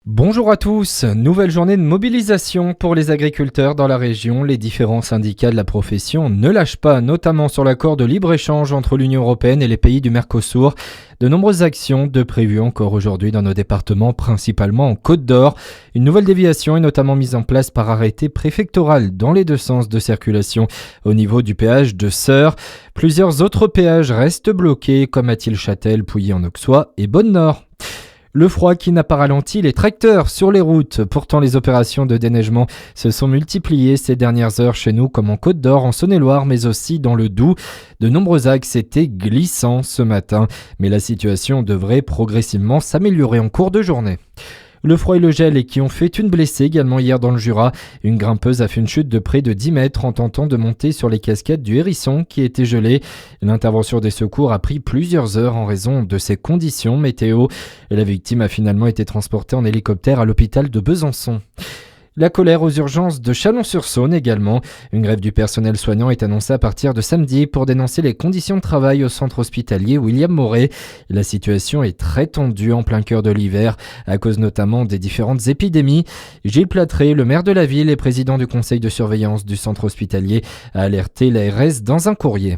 Bonjour à tous, nouvelle journée de mobilisation pour les agriculteurs dans la région. Les différents syndicats de la profession ne lâchent pas, notamment sur l'accord de libre-échange entre l'Union européenne et les pays du Mercosur. De nombreuses actions de prévues encore aujourd'hui dans nos départements, principalement en Côte d'Or. Une nouvelle déviation est notamment mise en place par arrêté préfectoral dans les deux sens de circulation au niveau du péage de Sœurs. Plusieurs autres péages restent bloqués comme à Tilchâtel, Pouilly-en-Auxois et Bonne-Nord. Le froid qui n'a pas ralenti les tracteurs sur les routes. Pourtant, les opérations de déneigement se sont multipliées ces dernières heures chez nous, comme en Côte d'Or, en Saône-et-Loire, mais aussi dans le Doubs. De nombreux axes étaient glissants ce matin, mais la situation devrait progressivement s'améliorer en cours de journée. Le froid et le gel qui ont fait une blessée également hier dans le Jura. Une grimpeuse a fait une chute de près de 10 mètres en tentant de monter sur les cascades du Hérisson qui étaient gelées. L'intervention des secours a pris plusieurs heures en raison de ces conditions météo. La victime a finalement été transportée en hélicoptère à l'hôpital de Besançon. La colère aux urgences de Chalon-sur-Saône également. Une grève du personnel soignant est annoncée à partir de samedi pour dénoncer les conditions de travail au centre hospitalier William Moret. La situation est très tendue en plein cœur de l'hiver, à cause notamment des différentes épidémies. Gilles Platré, le maire de la ville et président du conseil de surveillance du centre hospitalier, a alerté l'ARS dans un courrier.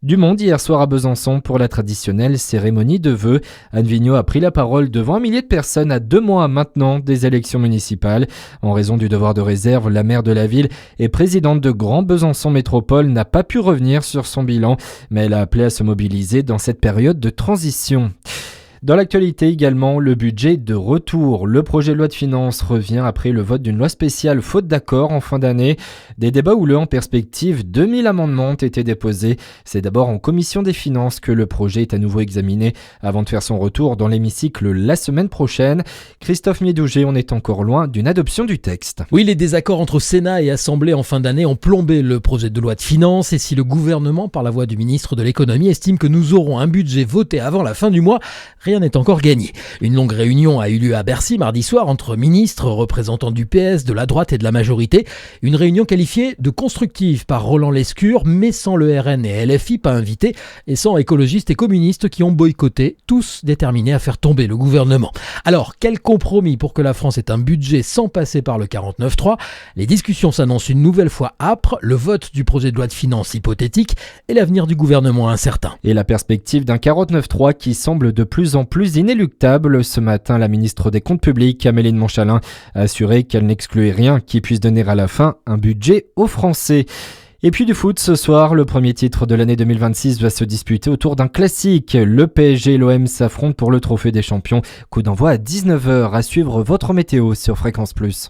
Du monde hier soir à Besançon pour la traditionnelle cérémonie de vœux. Anne Vigneault a pris la parole devant un millier de personnes à 2 mois maintenant des élections municipales. En raison du devoir de réserve, la maire de la ville et présidente de Grand Besançon Métropole n'a pas pu revenir sur son bilan, mais elle a appelé à se mobiliser dans cette période de transition. Dans l'actualité également, le budget de retour. Le projet de loi de finances revient après le vote d'une loi spéciale faute d'accord en fin d'année. Des débats houleux en perspective, 2000 amendements ont été déposés. C'est d'abord en commission des finances que le projet est à nouveau examiné avant de faire son retour dans l'hémicycle la semaine prochaine. Christophe Miedouget, on est encore loin d'une adoption du texte. Oui, les désaccords entre Sénat et Assemblée en fin d'année ont plombé le projet de loi de finances et si le gouvernement, par la voix du ministre de l'économie, estime que nous aurons un budget voté avant la fin du mois, rien n'est encore gagné. Une longue réunion a eu lieu à Bercy mardi soir entre ministres, représentants du PS, de la droite et de la majorité. Une réunion qualifiée de constructive par Roland Lescure, mais sans le RN et LFI pas invités, et sans écologistes et communistes qui ont boycotté, tous déterminés à faire tomber le gouvernement. Alors, quel compromis pour que la France ait un budget sans passer par le 49.3 ? Les discussions s'annoncent une nouvelle fois âpres, le vote du projet de loi de finances hypothétique et l'avenir du gouvernement incertain. Et la perspective d'un 49.3 qui semble de plus en plus inéluctable. Ce matin, la ministre des Comptes publics, Amélie de Montchalin, a assuré qu'elle n'excluait rien qui puisse donner à la fin un budget aux Français. Et puis du foot, ce soir, le premier titre de l'année 2026 va se disputer autour d'un classique. Le PSG et l'OM s'affrontent pour le trophée des champions. Coup d'envoi à 19h. À suivre votre météo sur Fréquence Plus.